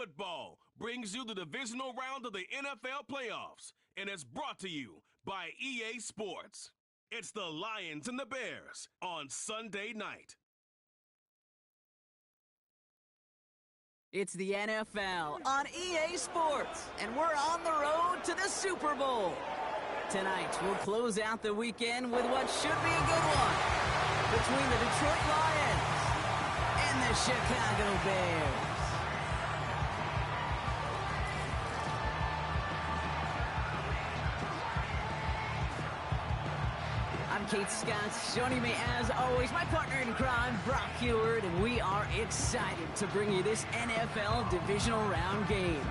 Football brings you the divisional round of the NFL playoffs, and it's brought to you by EA Sports. It's the Lions and the Bears on Sunday night. It's the NFL on EA Sports, and we're on the road to the Super Bowl. Tonight, we'll close out the weekend with what should be a good one between the Detroit Lions and the Chicago Bears. I'm Kate Scott. Joining me, as always, my partner in crime, Brock Heward, and we are excited to bring you this NFL divisional round game.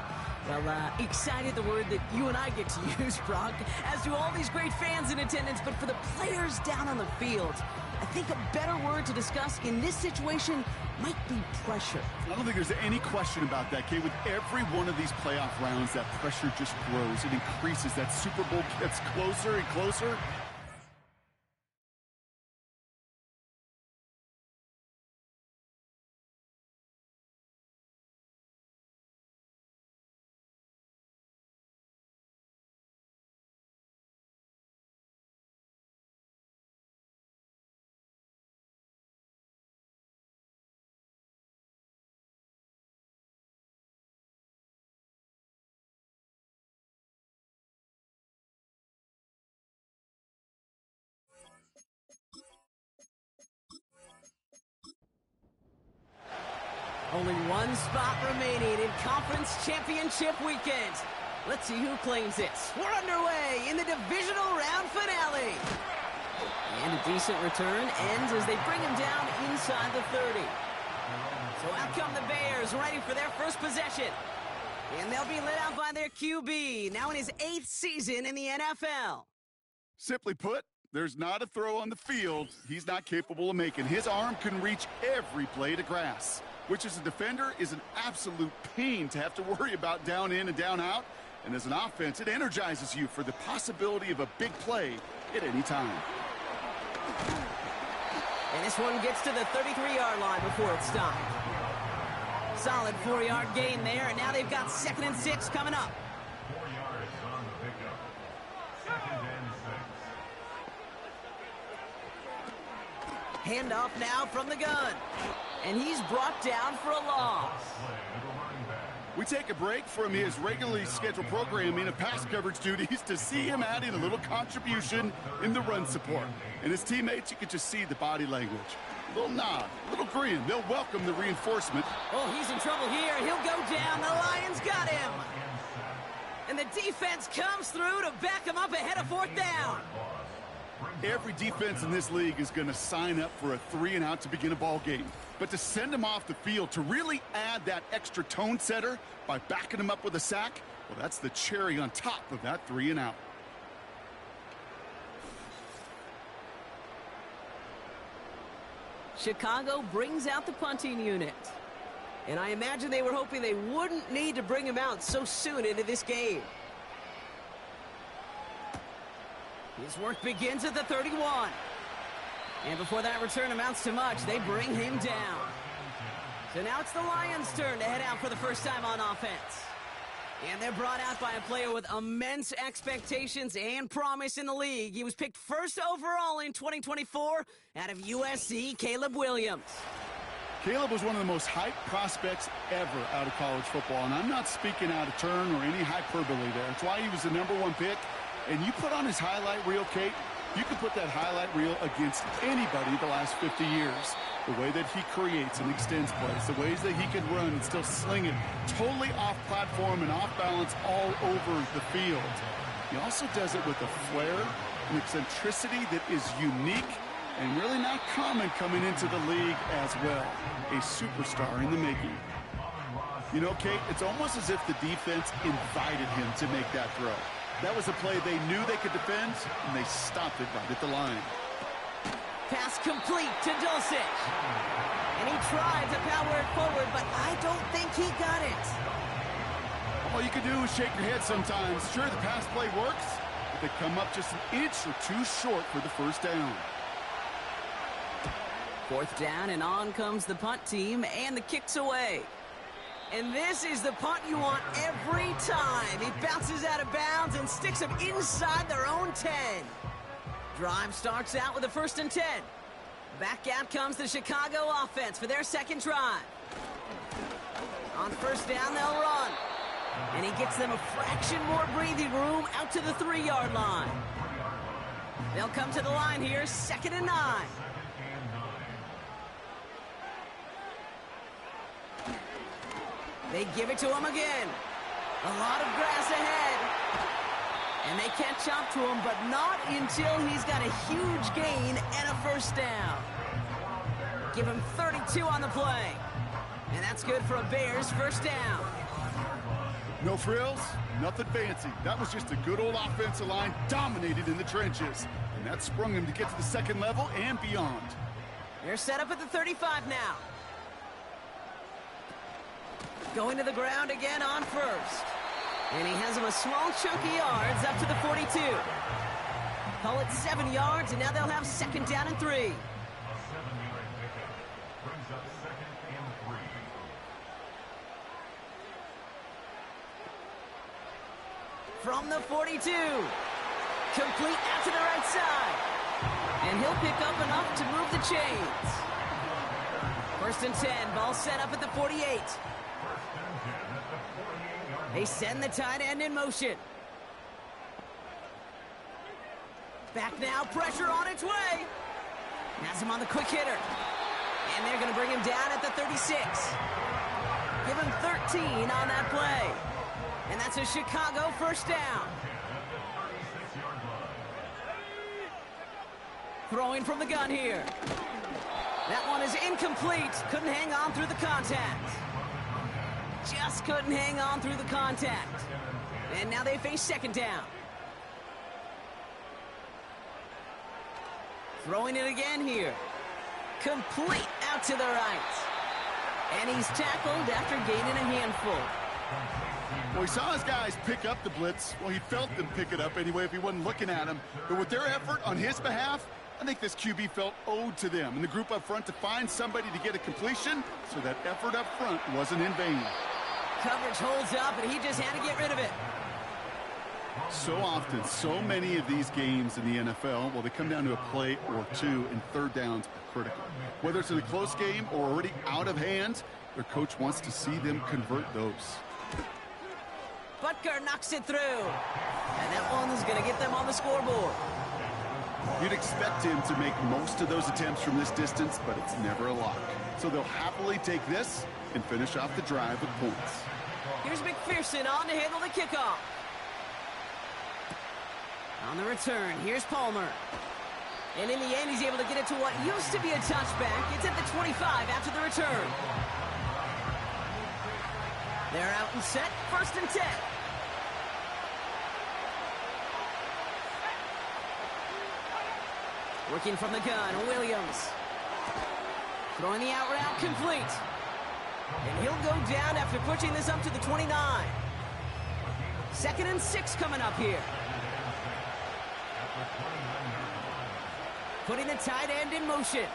Well, excited, the word that you and I get to use, Brock, as do all these great fans in attendance, but for the players down on the field, I think a better word to discuss in this situation might be pressure. I don't think there's any question about that, Kate. With every one of these playoff rounds, that pressure just grows. It increases. That Super Bowl gets closer and closer. Only one spot remaining in Conference Championship weekend. Let's see who claims it. We're underway in the divisional round finale. And a decent return ends as they bring him down inside the 30. So out come the Bears, ready for their first possession. And they'll be led out by their QB, now in his 8th season in the NFL. Simply put, there's not a throw on the field he's not capable of making. His arm can reach every blade of grass, which as a defender is an absolute pain to have to worry about down in and down out. And as an offense, it energizes you for the possibility of a big play at any time. And this one gets to the 33-yard line before it's stopped. Solid 4-yard gain there, and now they've got 2nd and 6 coming up. 4 yards on the pickup. 2nd and 6. Handoff now from the gun. And he's brought down for a loss. We take a break from his regularly scheduled programming of pass coverage duties to see him adding a little contribution in the run support. And his teammates, you can just see the body language. A little nod, a little grin. They'll welcome the reinforcement. Oh, he's in trouble here. He'll go down. The Lions got him. And the defense comes through to back him up ahead of 4th down. Every defense in this league is going to sign up for a 3-and-out to begin a ball game. But to send him off the field, to really add that extra tone setter by backing him up with a sack, well, that's the cherry on top of that 3-and-out. Chicago brings out the punting unit. And I imagine they were hoping they wouldn't need to bring him out so soon into this game. His work begins at the 31. And before that return amounts to much, they bring him down. So now it's the Lions' turn to head out for the first time on offense. And they're brought out by a player with immense expectations and promise in the league. He was picked 1st overall in 2024 out of USC, Caleb Williams. Caleb was one of the most hyped prospects ever out of college football. And I'm not speaking out of turn or any hyperbole there. It's why he was the #1 pick. And you put on his highlight reel, Kate, you can put that highlight reel against anybody the last 50 years. The way that he creates and extends plays, the ways that he can run and still sling it totally off platform and off balance all over the field. He also does it with a flair and eccentricity that is unique and really not common coming into the league as well. A superstar in the making. You know, Kate, it's almost as if the defense invited him to make that throw. That was a play they knew they could defend, and they stopped it right at the line. Pass complete to Dulcich. And he tried to power it forward, but I don't think he got it. All you can do is shake your head sometimes. Sure, the pass play works, but they come up just an inch or two short for the first down. 4th down, and on comes the punt team, and the kick's away. And this is the punt you want every time. He bounces out of bounds and sticks them inside their own 10. Drive starts out with a 1st and 10. Back out comes the Chicago offense for their second drive. On 1st down, they'll run. And he gets them a fraction more breathing room out to the 3-yard line. They'll come to the line here, 2nd and 9. They give it to him again. A lot of grass ahead. And they catch up to him, but not until he's got a huge gain and a 1st down. Give him 32 on the play. And that's good for a Bears 1st down. No frills, nothing fancy. That was just a good old offensive line dominated in the trenches. And that sprung him to get to the 2nd level and beyond. They're set up at the 35 now. Going to the ground again on 1st. And he has him a small chunk of yards up to the 42. Call it 7 yards, and now they'll have 2nd down and 3. A 7-yard pickup brings up 2nd and 3. From the 42. Complete out to the right side. And he'll pick up enough to move the chains. 1st and 10, ball set up at the 48. They send the tight end in motion. Back now, pressure on its way. Has him on the quick hitter. And they're going to bring him down at the 36. Give him 13 on that play. And that's a Chicago 1st down. Throwing from the gun here. That one is incomplete. Couldn't hang on through the contact. Just couldn't hang on through the contact. And now they face 2nd down. Throwing it again here. Complete out to the right. And he's tackled after gaining a handful. Well, he saw his guys pick up the blitz. Well, he felt them pick it up anyway if he wasn't looking at him. But with their effort on his behalf, I think this QB felt owed to them and the group up front to find somebody to get a completion, so that effort up front wasn't in vain. Coverage holds up, and he just had to get rid of it. So often, so many of these games in the NFL, well, they come down to a play or two, and 3rd downs are critical. Whether it's in a close game or already out of hand, their coach wants to see them convert those. Butker knocks it through. And that one is going to get them on the scoreboard. You'd expect him to make most of those attempts from this distance, but it's never a lock. So they'll happily take this and finish off the drive with points. Here's McPherson on to handle the kickoff. On the return, here's Palmer. And in the end, he's able to get it to what used to be a touchback. It's at the 25 after the return. They're out and set, 1st and 10. Working from the gun, Williams. Throwing the out route complete. And he'll go down after pushing this up to the 29. 2nd and 6 coming up here. Putting the tight end in motion.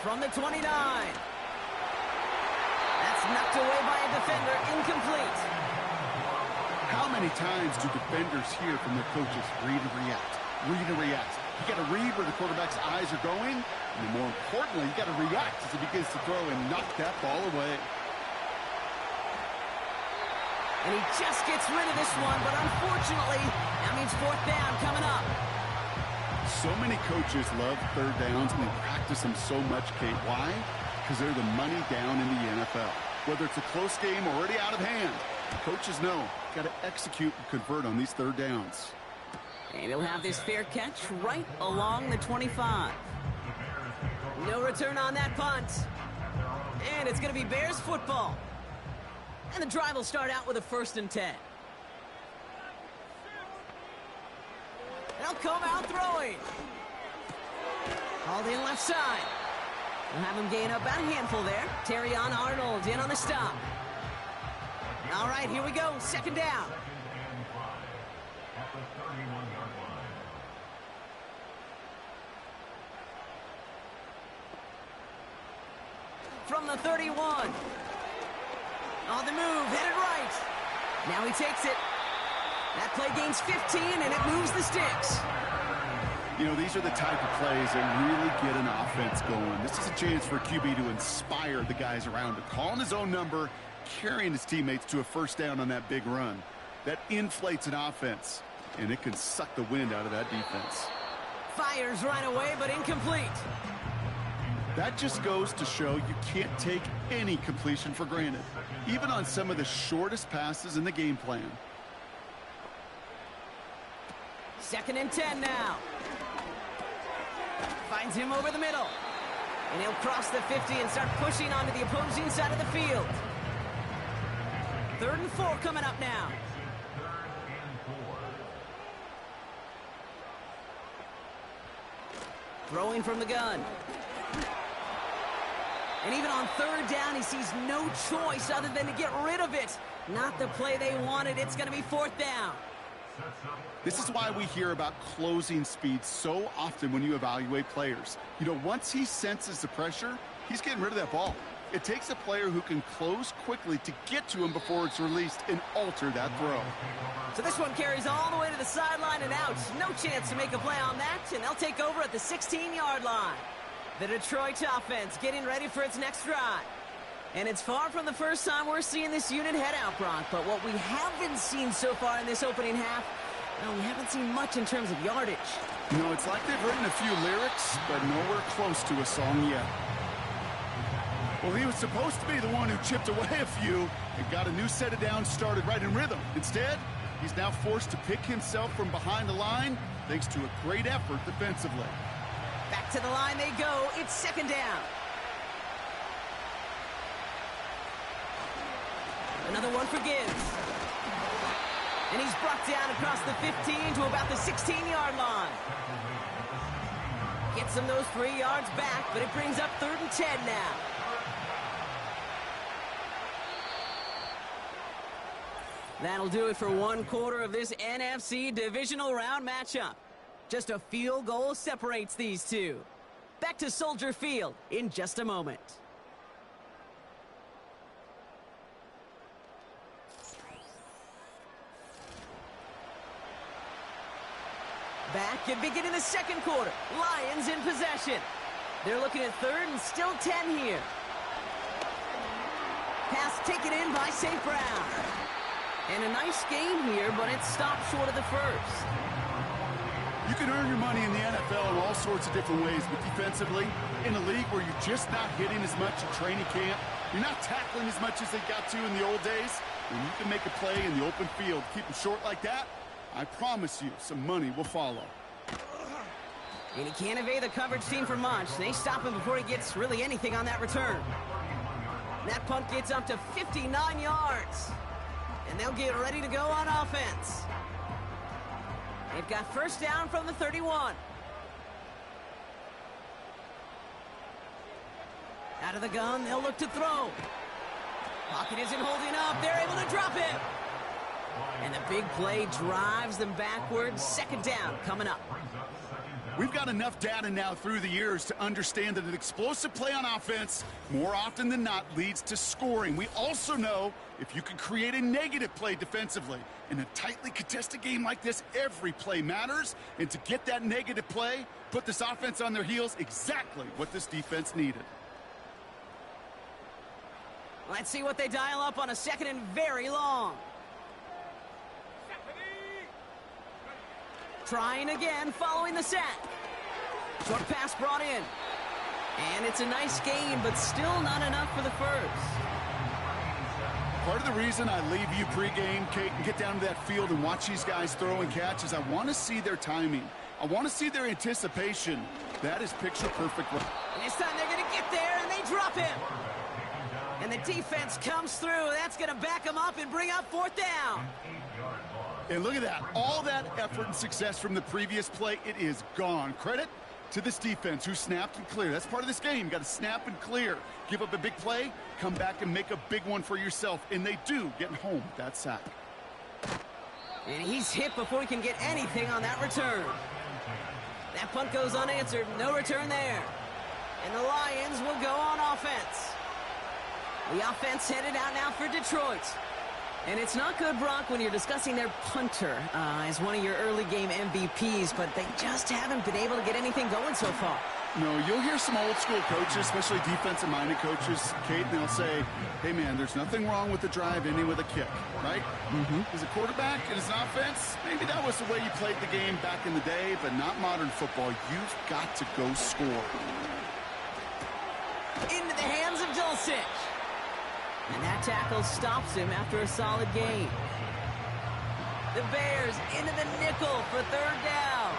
From the 29. That's knocked away by a defender, incomplete. How many times do defenders hear from their coaches, read and react, read and react? You got to read where the quarterback's eyes are going, and more importantly, you got to react as he begins to throw and knock that ball away. And he just gets rid of this one, but unfortunately, that means 4th down coming up. So many coaches love 3rd downs and they practice them so much, Kate. Why? Because they're the money down in the NFL. Whether it's a close game or already out of hand, coaches know, got to execute and convert on these 3rd downs. And he'll have this fair catch right along the 25. No return on that punt. And it's going to be Bears football. And the drive will start out with a 1st and 10. They'll come out throwing. Hauled in left side. We'll have him gain about a handful there. Terrion Arnold in on the stop. All right, here we go. 2nd down. At the 31-yard line. from the 31. On the move, headed right. Now he takes it. That play gains 15, and it moves the sticks. You know, these are the type of plays that really get an offense going. This is a chance for QB to inspire the guys around him. Calling his own number, carrying his teammates to a first down on that big run. That inflates an offense, and it can suck the wind out of that defense. Fires right away, but incomplete. That just goes to show you can't take any completion for granted, even on some of the shortest passes in the game plan. 2nd and 10 now. Finds him over the middle. And he'll cross the 50 and start pushing onto the opposing side of the field. 3rd and 4 coming up now. Throwing from the gun. And even on 3rd down, he sees no choice other than to get rid of it. Not the play they wanted. It's going to be 4th down. This is why we hear about closing speed so often when you evaluate players. You know, once he senses the pressure, he's getting rid of that ball. It takes a player who can close quickly to get to him before it's released and alter that throw. So this one carries all the way to the sideline and out. No chance to make a play on that, and they'll take over at the 16-yard line. The Detroit offense getting ready for its next drive. And it's far from the first time we're seeing this unit head out, Brock. But what we haven't seen so far in this opening half, well, we haven't seen much in terms of yardage. You know, it's like they've written a few lyrics, but nowhere close to a song yet. Well, he was supposed to be the one who chipped away a few and got a new set of downs started right in rhythm. Instead, he's now forced to pick himself from behind the line thanks to a great effort defensively. Back to the line they go. It's 2nd down. Another one for Gibbs. And he's brought down across the 15 to about the 16-yard line. Gets him those 3 yards back, but it brings up 3rd and 10 now. That'll do it for 1/4 of this NFC Divisional Round matchup. Just a field goal separates these two. Back to Soldier Field in just a moment. Back and beginning the 2nd quarter. Lions in possession. They're looking at 3rd and still 10 here. Pass taken in by St. Brown. And a nice game here, but it stopped short of the first. You can earn your money in the NFL in all sorts of different ways, but defensively, in a league where you're just not hitting as much at training camp, you're not tackling as much as they got to in the old days, when you can make a play in the open field, keep them short like that, I promise you some money will follow. And he can't evade the coverage team for much. They stop him before he gets really anything on that return. That punt gets up to 59 yards. And they'll get ready to go on offense. They've got 1st down from the 31. Out of the gun, they'll look to throw. Pocket isn't holding up. They're able to drop it. And the big play drives them backwards. 2nd down coming up. We've got enough data now through the years to understand that an explosive play on offense, more often than not, leads to scoring. We also know if you can create a negative play defensively. In a tightly contested game like this, every play matters. And to get that negative play, put this offense on their heels, exactly what this defense needed. Let's see what they dial up on a 2nd and very long. Trying again following the sack. Short pass brought in. And it's a nice game, but still not enough for the first. Part of the reason I leave you pregame, Kate, and get down to that field and watch these guys throw and catch is I want to see their timing. I want to see their anticipation. That is picture perfect. And this time they're going to get there, and they drop him. And the defense comes through. That's going to back them up and bring up 4th down. And look at that. All that effort and success from the previous play, it is gone. Credit to this defense who snapped and cleared. That's part of this game. You got to snap and clear. Give up a big play, come back and make a big one for yourself. And they do get home with that sack. And he's hit before he can get anything on that return. That punt goes unanswered. No return there. And the Lions will go on offense. The offense headed out now for Detroit. And it's not good, Brock, when you're discussing their punter as one of your early game MVPs, but they just haven't been able to get anything going so far. No, you'll hear some old school coaches, especially defensive-minded coaches, Kate, and they'll say, hey, man, there's nothing wrong with the drive ending with a kick, right? As a quarterback and as an offense, maybe that was the way you played the game back in the day, but not modern football. You've got to go score. Into the hands of Dulcich. And that tackle stops him after a solid gain. The Bears into the nickel for third down.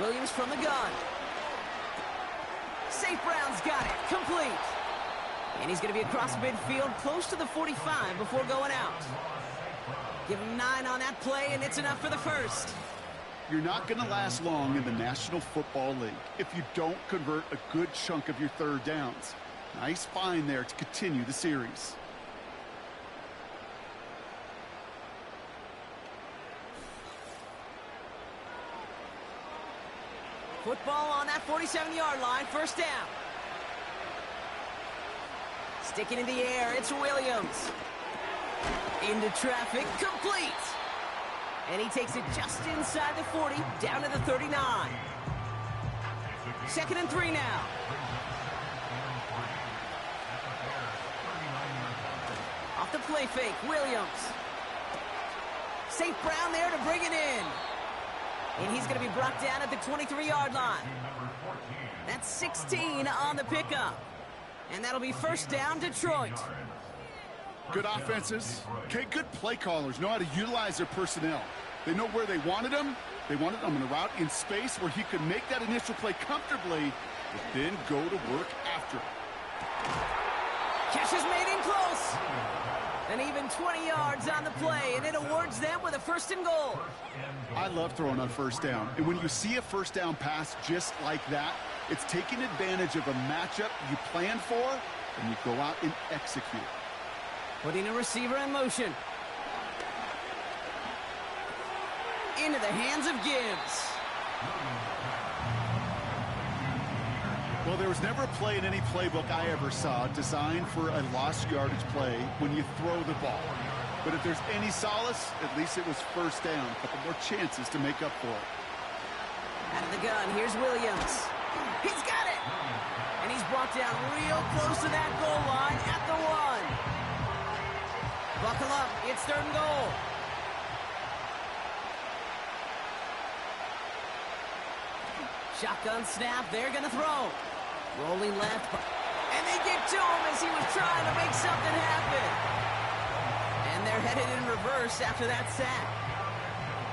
Williams from the gun. St. Brown's got it. Complete. And he's going to be across midfield close to the 45 before going out. Give him 9 on that play, and it's enough for the first. You're not going to last long in the National Football League if you don't convert a good chunk of your third downs. Nice find there to continue the series. Football on that 47-yard line, first down. Sticking in the air, it's Williams. Into traffic, complete. And he takes it just inside the 40, down to the 39. 2nd and 3 now. Off the play fake, Williams. St. Brown there to bring it in. And he's going to be brought down at the 23-yard line. That's 16 on the pickup. And that'll be first down, Detroit. Good offenses. Okay, good play callers know how to utilize their personnel. They know where they wanted them. They wanted them in a route in space where he could make that initial play comfortably, but then go to work after it. Catch is made in close. And even 20 yards on the play, and it awards them with a 1st and goal. I love throwing on first down. And when you see a first down pass just like that, it's taking advantage of a matchup you planned for, and you go out and execute. Putting a receiver in motion. Into the hands of Gibbs. Well, there was never a play in any playbook I ever saw designed for a lost yardage play when you throw the ball. But if there's any solace, at least it was first down. A couple more chances to make up for it. Out of the gun, here's Williams. He's got it! And he's brought down real close to that goal line at the 1. Buckle up, it's 3rd and goal. Shotgun snap, they're gonna throw. Rolling left, and they get to him as he was trying to make something happen. And they're headed in reverse after that sack.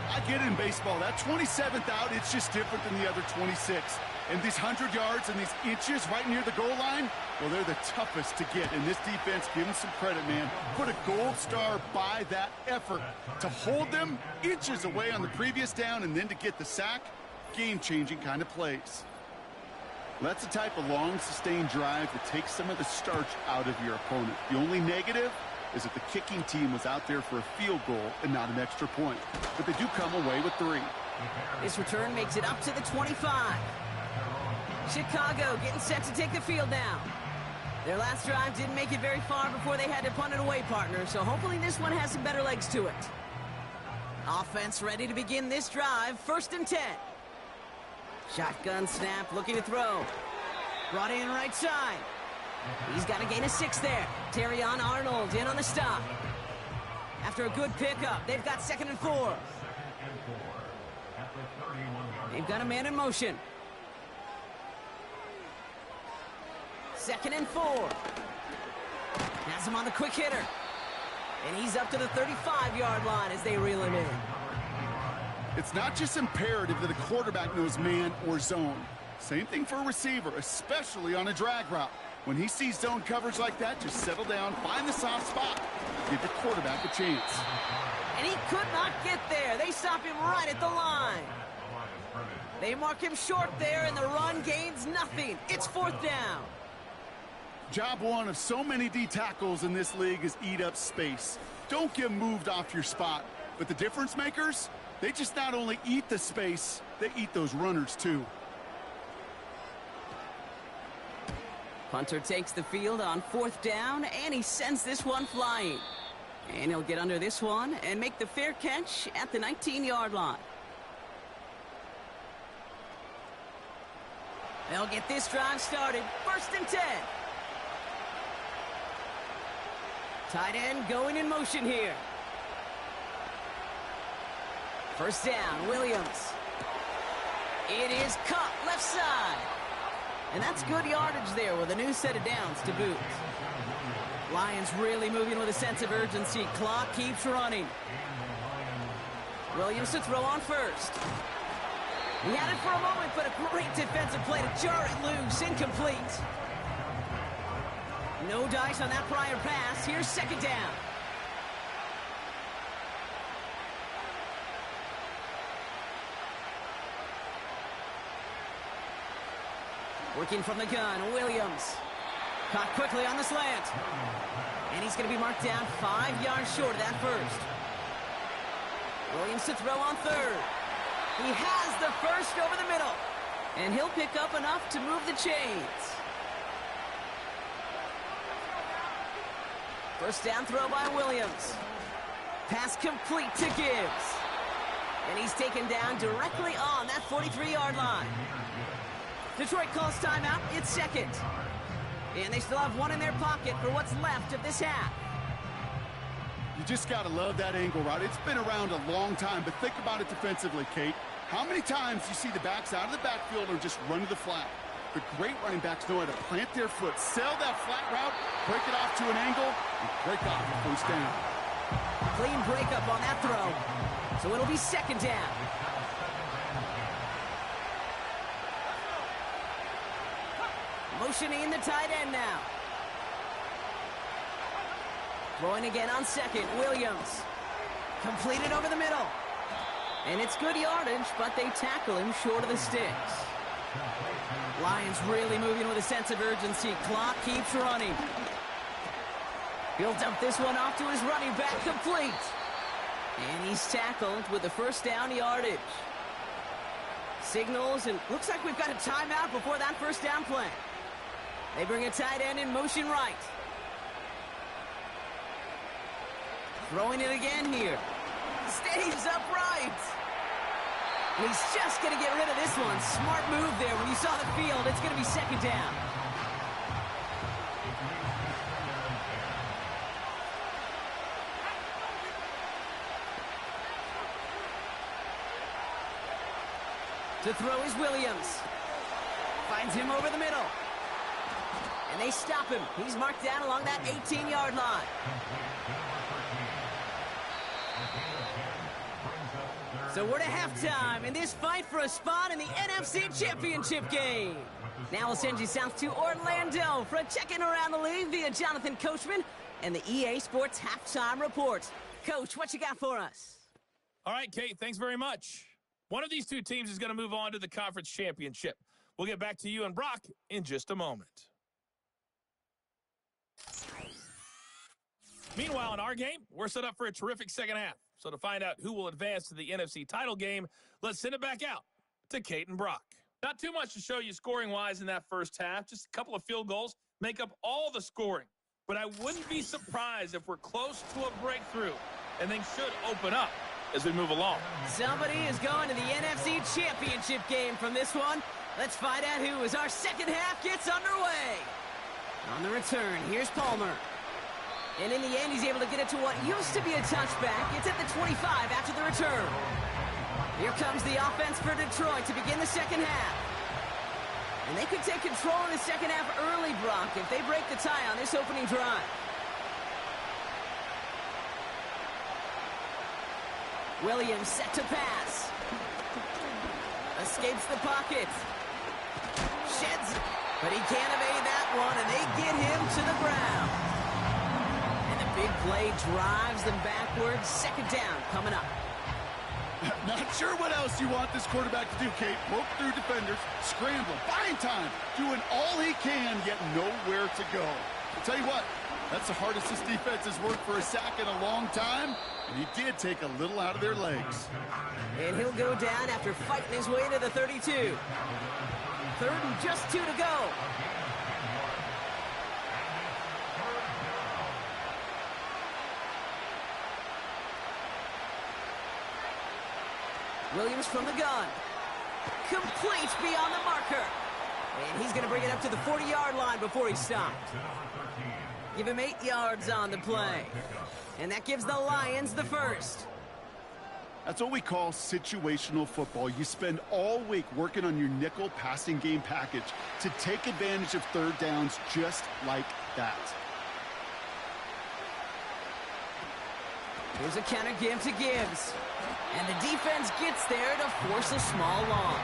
I get it in baseball. That 27th out, it's just different than the other 26. And these 100 yards and these inches right near the goal line, well, they're the toughest to get. And this defense, give them some credit, man. Put a gold star by that effort to hold them inches away on the previous down and then to get the sack. Game-changing kind of plays. Well, that's the type of long, sustained drive that takes some of the starch out of your opponent. The only negative is that the kicking team was out there for a field goal and not an extra point. But they do come away with 3. This return makes it up to the 25. Chicago getting set to take the field now. Their last drive didn't make it very far before they had to punt it away, partner, so hopefully this one has some better legs to it. Offense ready to begin this drive, 1st and 10. Shotgun snap, looking to throw. Brought in right side. He's got a gain of 6 there. Terrion Arnold in on the stop. After a good pickup, they've got 2nd and 4. They've got a man in motion. 2nd and 4. Has him on the quick hitter. And he's up to the 35-yard line as they reel him in. It's not just imperative that a quarterback knows man or zone. Same thing for a receiver, especially on a drag route. When he sees zone coverage like that, just settle down, find the soft spot, give the quarterback a chance. And he could not get there. They stop him right at the line. They mark him short there, and the run gains nothing. It's 4th down. Job one of so many D tackles in this league is eat up space. Don't get moved off your spot. But the difference makers, they just not only eat the space, they eat those runners too. Punter takes the field on 4th down, and he sends this one flying. And he'll get under this one and make the fair catch at the 19-yard line. They'll get this drive started. 1st and 10. Tight end going in motion here. 1st down, Williams. It is caught left side. And that's good yardage there with a new set of downs to boot. Lions really moving with a sense of urgency. Clock keeps running. Williams to throw on 1st. He had it for a moment, but a great defensive play to jar it loose. Incomplete. No dice on that prior pass. Here's 2nd down. Working from the gun, Williams. Caught quickly on the slant. And he's going to be marked down 5 yards short of that 1st. Williams to throw on 3rd. He has the 1st over the middle. And he'll pick up enough to move the chains. 1st down throw by Williams. Pass complete to Gibbs. And he's taken down directly on that 43-yard line. Detroit calls timeout. It's 2nd. And they still have one in their pocket for what's left of this half. You just got to love that angle route. It's been around a long time, but think about it defensively, Kate. How many times do you see the backs out of the backfield or just run to the flat? The great running backs know how to plant their foot, sell that flat route, break it off to an angle, and break off a 1st down. Clean breakup on that throw. So it'll be 2nd down. Motioning the tight end now. Throwing again on 2nd, Williams. Completed over the middle. And it's good yardage, but they tackle him short of the sticks. Lions really moving with a sense of urgency. Clock keeps running. He'll dump this one off to his running back, complete. And he's tackled with the 1st down yardage. Signals, and looks like we've got a timeout before that 1st down play. They bring a tight end in motion right. Throwing it again here. Stays upright. And he's just going to get rid of this one. Smart move there. When you saw the field, it's going to be 2nd down. To throw is Williams. Finds him over the middle. And they stop him. He's marked down along that 18-yard line. So we're to halftime in this fight for a spot in the NFC Championship game. Now we'll send you south to Orlando for a check-in around the league via Jonathan Coachman and the EA Sports Halftime Report. Coach, what you got for us? All right, Kate, thanks very much. One of these two teams is going to move on to the conference championship. We'll get back to you and Brock in just a moment. Meanwhile, in our game, we're set up for a terrific second half. So to find out who will advance to the NFC title game, let's send it back out to Kate and Brock. Not too much to show you scoring-wise in that 1st half. Just a couple of field goals make up all the scoring. But I wouldn't be surprised if we're close to a breakthrough, and things should open up as we move along. Somebody is going to the NFC Championship game from this one. Let's find out who as our second half gets underway. On the return, here's Palmer. And in the end, he's able to get it to what used to be a touchback. It's at the 25 after the return. Here comes the offense for Detroit to begin the second half. And they could take control in the second half early, Brock, if they break the tie on this opening drive. Williams set to pass. Escapes the pocket. Sheds it, but he can't evade that one, and they get him to the ground. And the big play drives them backwards. Second down coming up. Not sure what else you want this quarterback to do, Kate. Poke through defenders, scramble, buying time, doing all he can, yet nowhere to go. I'll tell you what, that's the hardest this defense has worked for a sack in a long time, and he did take a little out of their legs. And he'll go down after fighting his way to the 32. Third and just 2 to go. Williams from the gun. Complete beyond the marker. And he's going to bring it up to the 40-yard line before he stopped. Give him 8 yards on the play. And that gives the Lions the first. That's what we call situational football. You spend all week working on your nickel passing game package to take advantage of third downs just like that. Here's a counter give to Gibbs. And the defense gets there to force a small loss.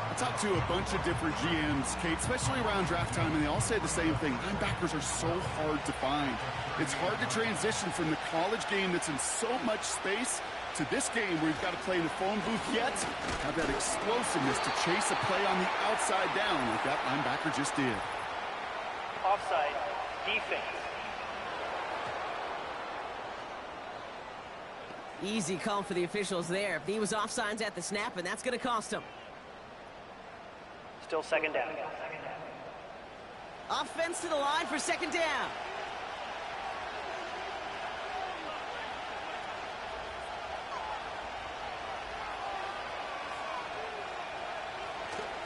I talked to a bunch of different GMs, Kate, especially around draft time, and they all say the same thing. Linebackers are so hard to find. It's hard to transition from the college game that's in so much space to this game where you've got to play in the phone booth yet have that explosiveness to chase a play on the outside down like that linebacker just did. Offside, defense. Easy call for the officials there. He was offsides at the snap, and that's going to cost him. Still second down. Offense to the line for second down.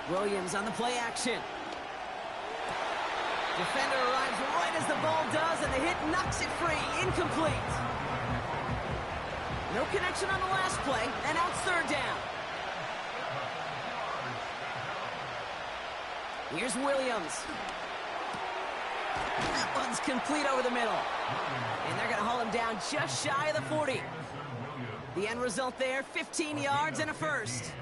Williams on the play action. Defender arrives right as the ball does, and the hit knocks it free. Incomplete. No connection on the last play, and now it's third down. Here's Williams. That one's complete over the middle. And they're going to haul him down just shy of the 40. The end result there, 15 yards and a first.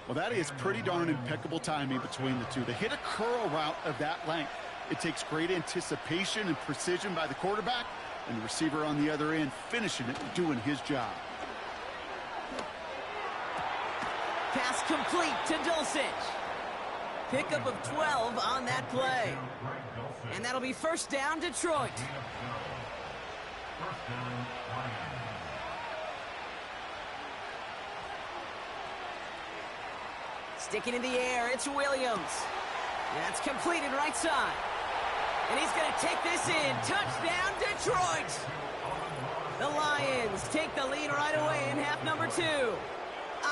Well, that is pretty darn impeccable timing between the two. They hit a curl route of that length. It takes great anticipation and precision by the quarterback, and the receiver on the other end finishing it and doing his job. Pass complete to Dulcich. Pickup of 12 on that play. And that'll be first down, Detroit. Sticking in the air, it's Williams. That's completed right side. And he's going to take this in. Touchdown, Detroit. The Lions take the lead right away in half number 2.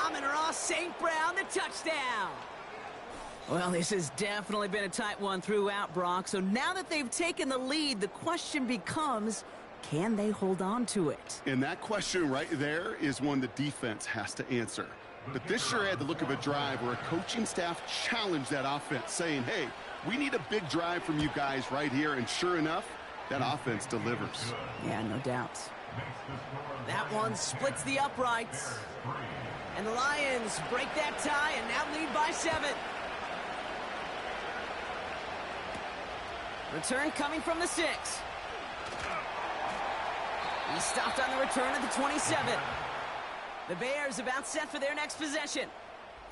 Amon-Ra St. Brown, the touchdown. Well, this has definitely been a tight one throughout, Brock. So now that they've taken the lead, the question becomes, can they hold on to it? And that question right there is one the defense has to answer. But this sure had the look of a drive where a coaching staff challenged that offense, saying, hey, we need a big drive from you guys right here. And sure enough, that offense delivers. Yeah, no doubt. That one splits the uprights. And the Lions break that tie and now lead by 7. Return coming from the 6. He stopped on the return at the 27. The Bears about set for their next possession.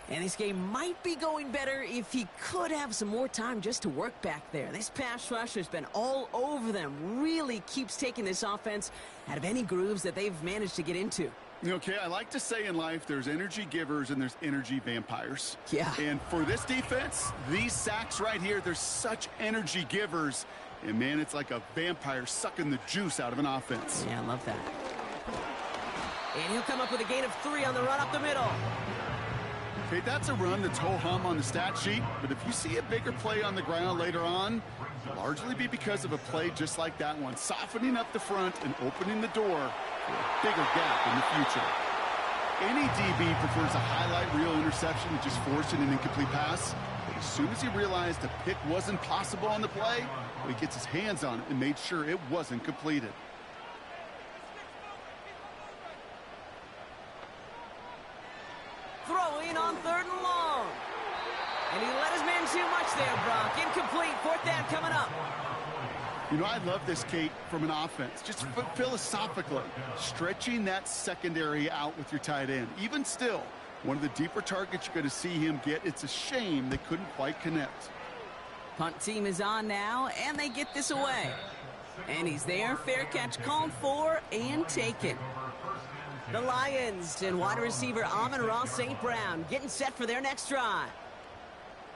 And this game might be going better if he could have some more time just to work back there. This pass rush has been all over them. Really keeps taking this offense out of any grooves that they've managed to get into. Okay, I like to say in life there's energy givers and there's energy vampires. Yeah. And for this defense, these sacks right here, they're such energy givers. And, man, it's like a vampire sucking the juice out of an offense. Yeah, I love that. And he'll come up with a gain of 3 on the run up the middle. Okay, that's a run that's ho-hum on the stat sheet. But if you see a bigger play on the ground later on, it'll largely be because of a play just like that one, softening up the front and opening the door for a bigger gap in the future. Any DB prefers a highlight reel interception to just forcing an incomplete pass. But as soon as he realized a pick wasn't possible on the play, well, he gets his hands on it and made sure it wasn't completed. Throwing on 3rd and long. And he let his man too much there, Brock. Incomplete. 4th down coming up. You know, I love this, Kate, from an offense. Just philosophically, stretching that secondary out with your tight end. Even still, one of the deeper targets you're going to see him get. It's a shame they couldn't quite connect. Punt team is on now, and they get this away. And he's there. Fair catch called for and taken. The Lions and wide receiver Amon-Ra St. Brown getting set for their next drive.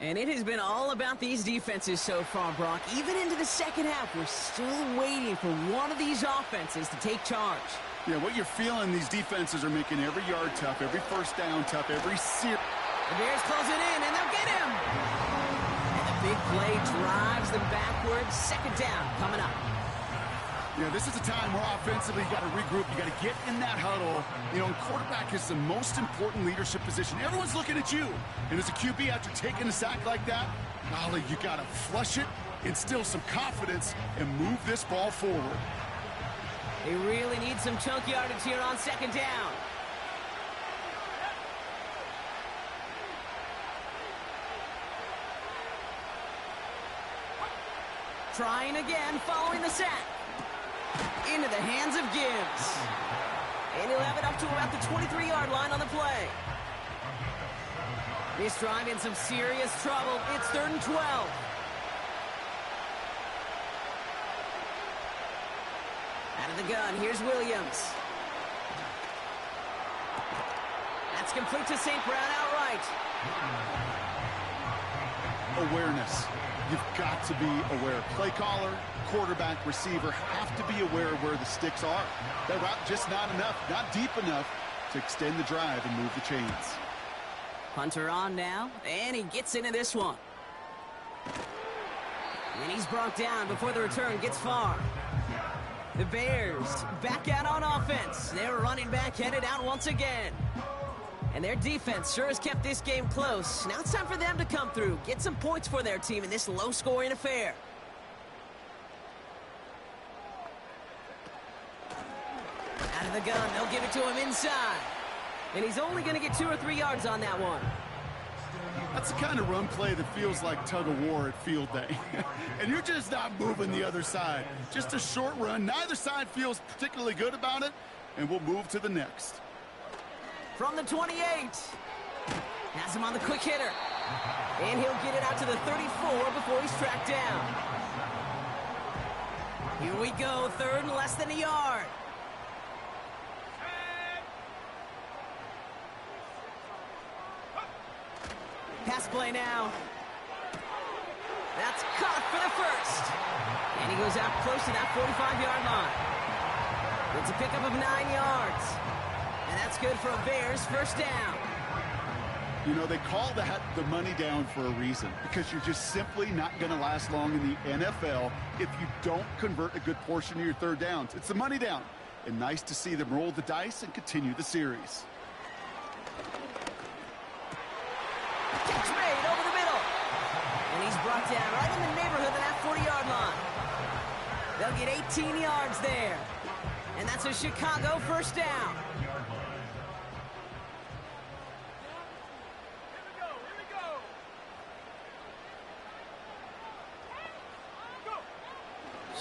And it has been all about these defenses so far, Brock. Even into the second half, we're still waiting for one of these offenses to take charge. Yeah, what you're feeling, these defenses are making every yard tough, every first down tough, every series. The Bears close it in, and they'll get him. And the big play drives them backwards. Second down coming up. Yeah, this is a time where offensively you got to regroup. You got to get in that huddle. You know, and quarterback is the most important leadership position. Everyone's looking at you. And as a QB, after taking a sack like that, golly, you got to flush it, instill some confidence, and move this ball forward. They really need some chunk yardage here on second down. Trying again following the sack. Into the hands of Gibbs. And he'll have it up to about the 23-yard line on the play. This drive in some serious trouble. It's 3rd and 12. Out of the gun, here's Williams. That's complete to St. Brown outright. Awareness. You've got to be aware. Play caller, quarterback, receiver have to be aware of where the sticks are. That route just not enough, not deep enough to extend the drive and move the chains. Punter on now, and he gets into this one. And he's brought down before the return gets far. The Bears back out on offense. Their running back headed out once again. And their defense sure has kept this game close. Now it's time for them to come through, get some points for their team in this low-scoring affair. Out of the gun, they'll give it to him inside. And he's only going to get 2 or 3 yards on that one. That's the kind of run play that feels like tug-of-war at field day. And you're just not moving the other side. Just a short run. Neither side feels particularly good about it, and we'll move to the next. From the 28. Has him on the quick hitter. And he'll get it out to the 34 before he's tracked down. Here we go, 3rd and less than a yard. Pass play now. That's caught for the first. And he goes out close to that 45-yard line. It's a pickup of 9 yards. And that's good for a Bears first down. You know, they call that the money down for a reason, because you're just simply not going to last long in the NFL if you don't convert a good portion of your 3rd downs. It's the money down. And nice to see them roll the dice and continue the series. Catch made over the middle. And he's brought down right in the neighborhood of that 40-yard line. They'll get 18 yards there. And that's a Chicago first down.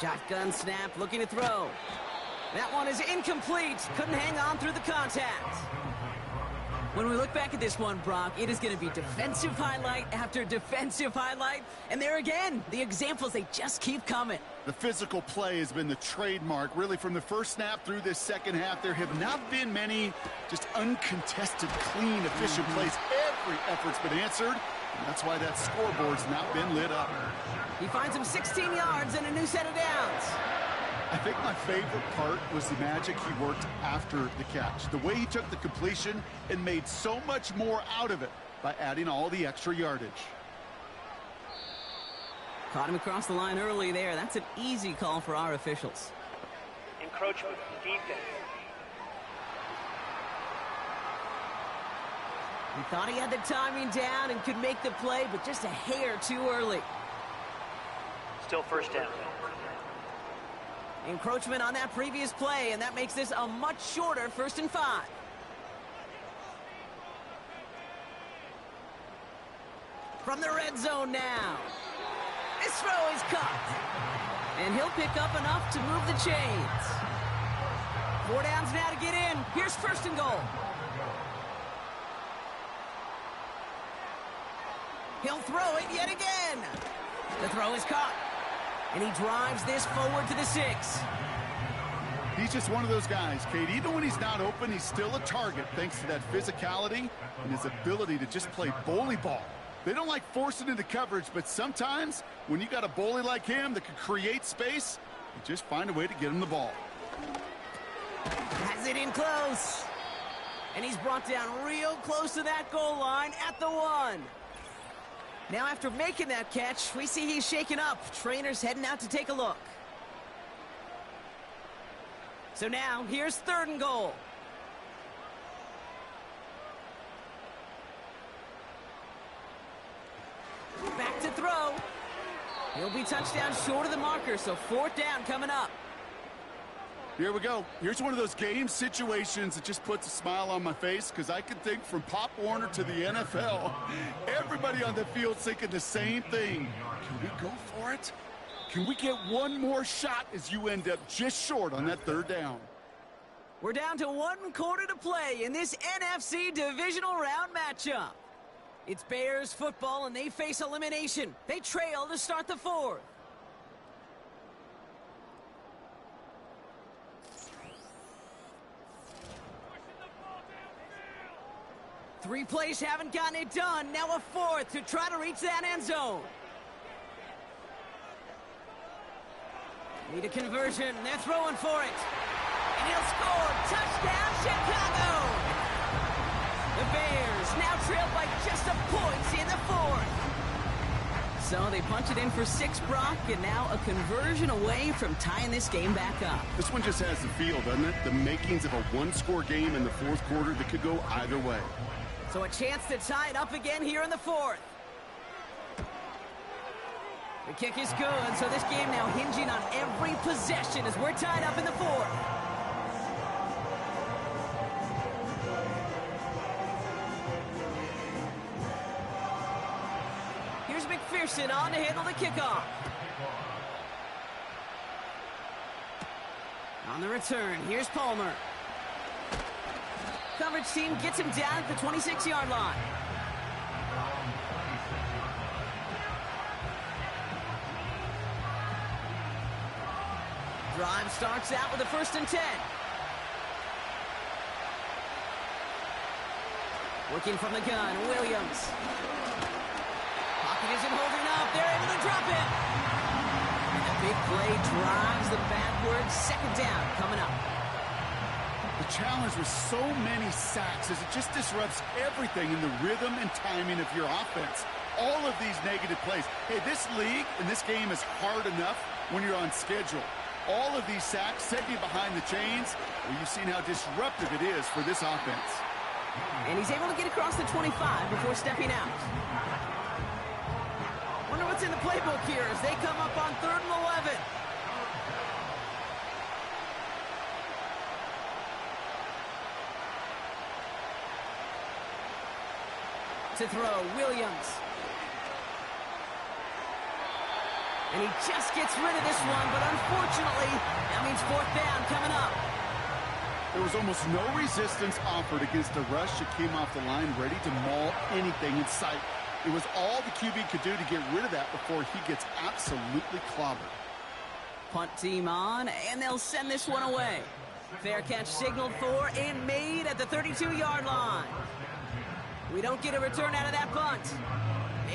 Shotgun snap, looking to throw. That one is incomplete. Couldn't hang on through the contact. When we look back at this one, Brock, it is going to be defensive highlight after defensive highlight. And there again, the examples, they just keep coming. The physical play has been the trademark, really, from the first snap through this second half. There have not been many just uncontested, clean, efficient plays. Every effort's been answered, and that's why that scoreboard's not been lit up. He finds him 16 yards and a new set of downs. I think my favorite part was the magic he worked after the catch. The way he took the completion and made so much more out of it by adding all the extra yardage. Caught him across the line early there. That's an easy call for our officials. Encroachment, defense. He thought he had the timing down and could make the play, but just a hair too early. Still first down. Encroachment on that previous play, and that makes this a much shorter 1st and 5. From the red zone now. This throw is caught. And he'll pick up enough to move the chains. 4 downs now to get in. Here's 1st and goal. He'll throw it yet again. The throw is caught. And he drives this forward to the 6. He's just one of those guys, Kate. Even when he's not open, he's still a target thanks to that physicality and his ability to just play bully ball. They don't like forcing into coverage, but sometimes when you got a bully like him that can create space, you just find a way to get him the ball. Has it in close. And he's brought down real close to that goal line at the 1. Now after making that catch, we see he's shaken up. Trainer's heading out to take a look. So now, here's 3rd and goal. Back to throw. He'll be touchdown short of the marker, so 4th down coming up. Here we go. Here's one of those game situations that just puts a smile on my face because I can think from Pop Warner to the NFL. Everybody on the field's thinking the same thing. Can we go for it? Can we get one more shot as you end up just short on that 3rd down? We're down to 1 quarter to play in this NFC Divisional Round matchup. It's Bears football, and they face elimination. They trail to start the 4th. Three plays haven't gotten it done. Now a 4th to try to reach that end zone. Need a conversion. They're throwing for it. And he'll score. Touchdown, Chicago! The Bears now trail by just a point in the 4th. So they punch it in for 6, Brock, and now a conversion away from tying this game back up. This one just has the feel, doesn't it? The makings of a 1-score game in the 4th quarter that could go either way. So a chance to tie it up again here in the 4th. The kick is good, so this game now hinging on every possession as we're tied up in the 4th. Here's McPherson on to handle the kickoff. On the return, here's Palmer. Coverage team gets him down at the 26-yard line. Drive starts out with a 1st and 10. Working from the gun, Williams. Pocket isn't holding up. They're able to drop it. And the big play drives them backwards. 2nd down coming up. The challenge with so many sacks is it just disrupts everything in the rhythm and timing of your offense. All of these negative plays. Hey, this league and this game is hard enough when you're on schedule. All of these sacks set you behind the chains. Well, you've seen how disruptive it is for this offense. And he's able to get across the 25 before stepping out. Wonder what's in the playbook here as they come up on 3rd and 11. To throw, Williams. And he just gets rid of this one, but unfortunately, that means 4th down coming up. There was almost no resistance offered against a rush that came off the line ready to maul anything in sight. It was all the QB could do to get rid of that before he gets absolutely clobbered. Punt team on, and they'll send this one away. Fair catch signaled for and made at the 32-yard line. We don't get a return out of that punt,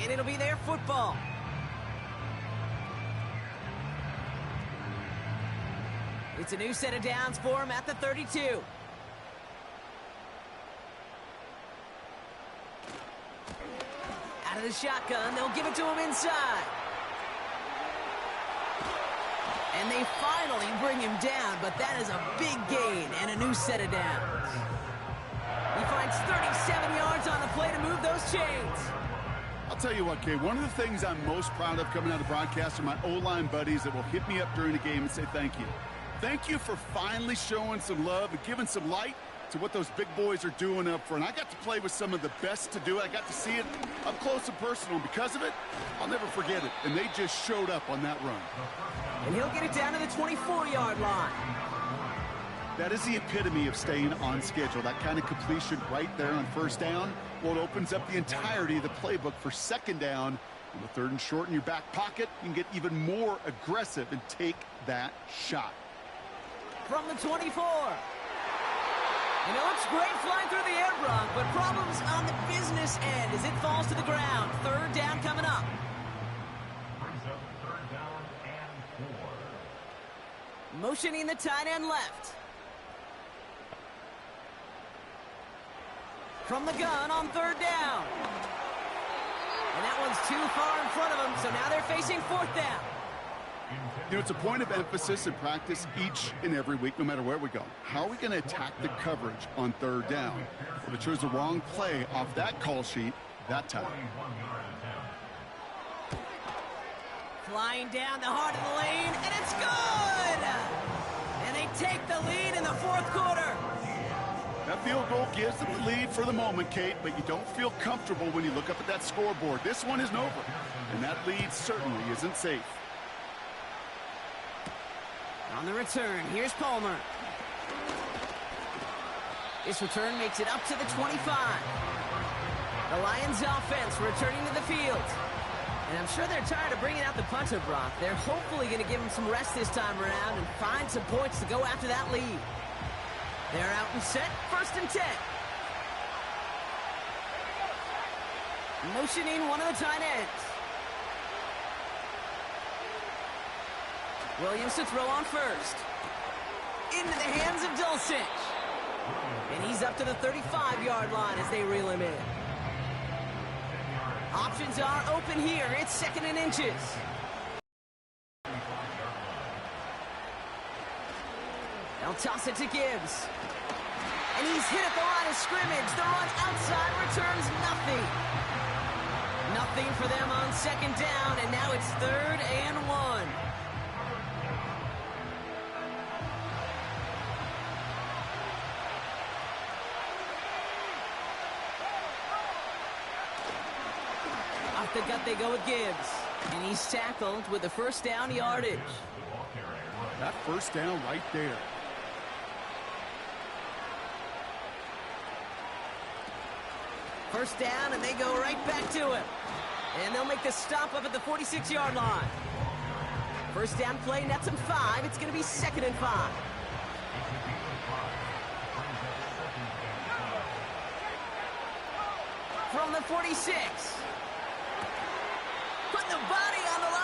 and it'll be their football. It's a new set of downs for him at the 32. Out of the shotgun, they'll give it to him inside. And they finally bring him down, but that is a big gain and a new set of downs. He finds 37 yards on the play to move those chains. I'll tell you what, Kay, one of the things I'm most proud of coming out of broadcast are my O-line buddies that will hit me up during the game and say thank you. Thank you for finally showing some love and giving some light to what those big boys are doing up front. I got to play with some of the best to do it. I got to see it up close and personal. Because of it, I'll never forget it. And they just showed up on that run. And he'll get it down to the 24-yard line. That is the epitome of staying on schedule. That kind of completion right there on 1st down. Well, it opens up the entirety of the playbook for 2nd down. On the 3rd and short in your back pocket, you can get even more aggressive and take that shot. From the 24. And it looks great flying through the air, Brock, but problems on the business end as it falls to the ground. 3rd Motioning the tight end left. From the gun on third down. And that one's too far in front of them, so now they're facing fourth down. You know, it's a point of emphasis in practice each and every week, no matter where we go. How are we going to attack the coverage on third down? If it chose the wrong play off that call sheet that time. Flying down the heart of the lane, and it's good! And they take the lead in the fourth quarter. That field goal gives them the lead for the moment, Kate, but you don't feel comfortable when you look up at that scoreboard. This one isn't over, and that lead certainly isn't safe. On the return, here's Palmer. This return makes it up to the 25. The Lions offense returning to the field. And I'm sure they're tired of bringing out the punter, Brock. They're hopefully going to give him some rest this time around and find some points to go after that lead. They're out and set, 1st and 10. Motioning one of the tight ends. Williams to throw on first. Into the hands of Dulcich. And he's up to the 35-yard line as they reel him in. Options are open here. It's 2nd and inches. They'll toss it to Gibbs. And he's hit at the line of scrimmage. The run outside returns nothing. Nothing for them on 2nd down, and now it's 3rd and 1. Off the gut they go with Gibbs. And he's tackled with the 1st down yardage. That 1st down right there. First down, and they go right back to him. And they'll make the stop up at the 46-yard line. First down play nets them 5. It's going to be 2nd and 5. From the 46. Put the body on the line.